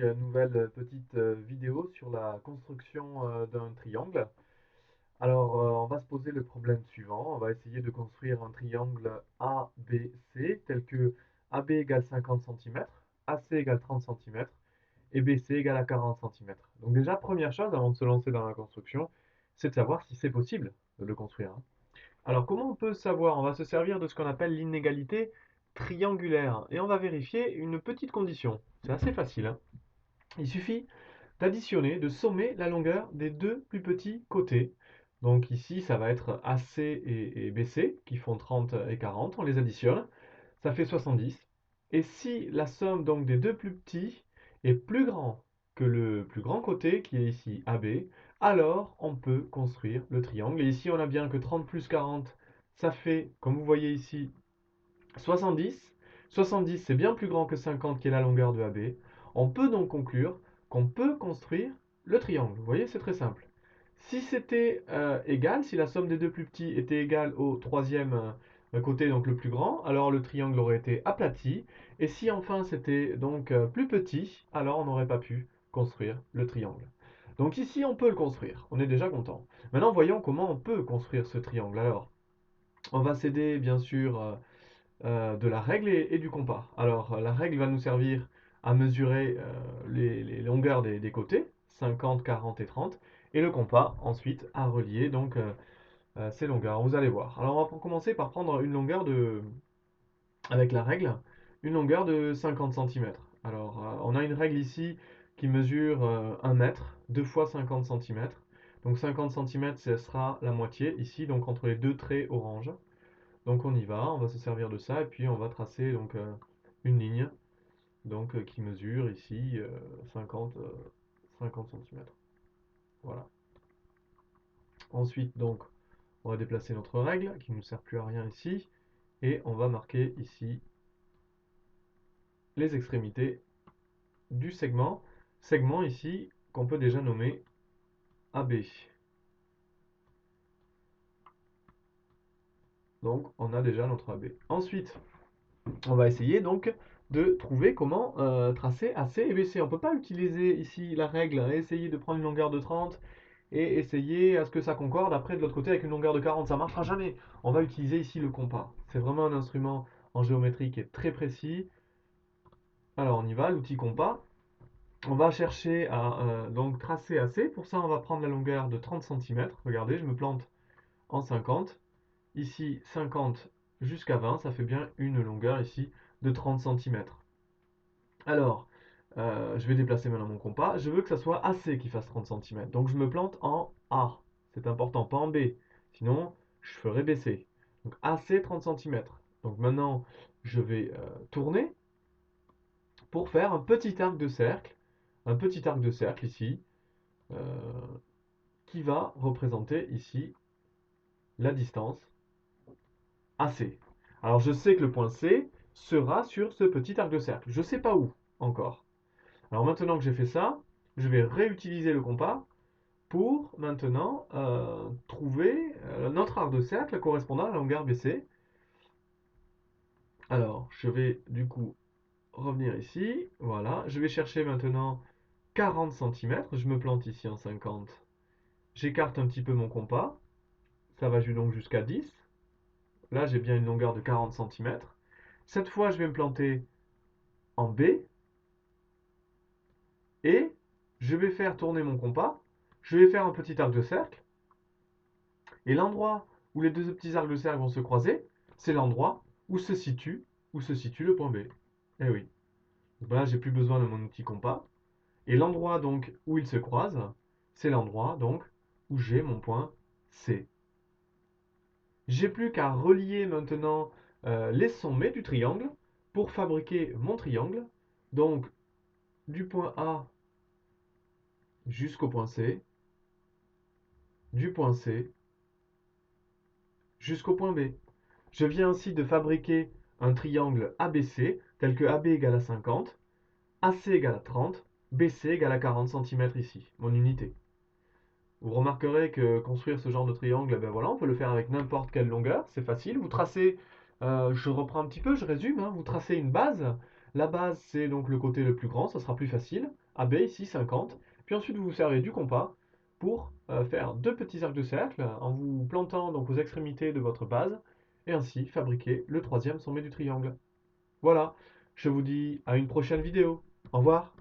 nouvelle petite vidéo sur la construction d'un triangle. Alors, on va se poser le problème suivant. On va essayer de construire un triangle ABC tel que AB égale 50 cm, AC égale 30 cm et BC égale à 40 cm. Donc déjà, première chose avant de se lancer dans la construction, c'est de savoir si c'est possible de le construire, hein. Alors, comment on peut savoir? On va se servir de ce qu'on appelle l'inégalité triangulaire et on va vérifier une petite condition. C'est assez facile, hein. Il suffit d'additionner, de sommer la longueur des deux plus petits côtés. Donc ici, ça va être AC et BC qui font 30 et 40. On les additionne, ça fait 70. Et si la somme donc des deux plus petits est plus grand que le plus grand côté, qui est ici AB, alors on peut construire le triangle. Et ici, on a bien que 30 plus 40, ça fait, comme vous voyez ici, 70. 70, c'est bien plus grand que 50 qui est la longueur de AB. On peut donc conclure qu'on peut construire le triangle. Vous voyez, c'est très simple. Si c'était égal, si la somme des deux plus petits était égale au troisième côté, donc le plus grand, alors le triangle aurait été aplati. Et si enfin c'était donc plus petit, alors on n'aurait pas pu construire le triangle. Donc ici, on peut le construire. On est déjà content. Maintenant, voyons comment on peut construire ce triangle. Alors, on va s'aider bien sûr de la règle et du compas. Alors, la règle va nous servir à mesurer les longueurs des côtés, 50, 40 et 30, et le compas ensuite à relier donc ces longueurs. Vous allez voir. Alors, on va commencer par prendre une longueur avec la règle, une longueur de 50 cm. Alors, on a une règle ici qui mesure 1 mètre, 2 fois 50 cm. Donc 50 cm, ce sera la moitié ici, donc entre les deux traits orange. Donc on y va, on va se servir de ça et puis on va tracer donc une ligne donc qui mesure ici 50, 50 cm. Voilà. Ensuite donc on va déplacer notre règle qui ne nous sert plus à rien ici et on va marquer ici les extrémités du segment. Segment ici qu'on peut déjà nommer AB. Donc on a déjà notre AB. Ensuite on va essayer donc de trouver comment tracer AC et BC. On ne peut pas utiliser ici la règle et essayer de prendre une longueur de 30 et essayer à ce que ça concorde après de l'autre côté avec une longueur de 40. Ça ne marchera jamais. On va utiliser ici le compas. C'est vraiment un instrument en géométrie qui est très précis. Alors on y va, l'outil compas. On va chercher à donc tracer AC. Pour ça, on va prendre la longueur de 30 cm. Regardez, je me plante en 50. Ici, 50 jusqu'à 20, ça fait bien une longueur ici de 30 cm. Alors, je vais déplacer maintenant mon compas. Je veux que ça soit AC qui fasse 30 cm. Donc je me plante en A. C'est important, pas en B. Sinon, je ferai BC. Donc AC 30 cm. Donc maintenant, je vais tourner pour faire un petit arc de cercle. Un petit arc de cercle ici, euh, qui va représenter ici la distance AC. Alors je sais que le point C sera sur ce petit arc de cercle. Je ne sais pas où encore. Alors maintenant que j'ai fait ça, je vais réutiliser le compas pour maintenant trouver notre arc de cercle correspondant à la longueur BC. Alors, je vais du coup revenir ici. Voilà, je vais chercher maintenant 40 cm. Je me plante ici en 50. J'écarte un petit peu mon compas. Ça va donc jusqu'à 10. Là, j'ai bien une longueur de 40 cm. Cette fois, je vais me planter en B. Et je vais faire tourner mon compas. Je vais faire un petit arc de cercle. Et l'endroit où les deux petits arcs de cercle vont se croiser, c'est l'endroit où se situe le point B. Eh oui. Donc là, j'ai plus besoin de mon outil compas. Et l'endroit donc où ils se croisent, c'est l'endroit donc où j'ai mon point C. J'ai plus qu'à relier maintenant les sommets du triangle pour fabriquer mon triangle. Donc du point A jusqu'au point C, du point C jusqu'au point B. Je viens ainsi de fabriquer un triangle ABC, tel que AB égale à 50, AC égale à 30, BC égale à 40 cm ici, mon unité. Vous remarquerez que construire ce genre de triangle, ben voilà, on peut le faire avec n'importe quelle longueur, c'est facile. Vous tracez, je reprends un petit peu, je résume, hein, vous tracez une base, La base, c'est donc le côté le plus grand, ça sera plus facile. AB ici 50. Puis ensuite, vous vous servez du compas pour faire deux petits arcs de cercle en vous plantant donc aux extrémités de votre base et ainsi fabriquer le troisième sommet du triangle. Voilà, je vous dis à une prochaine vidéo. Au revoir.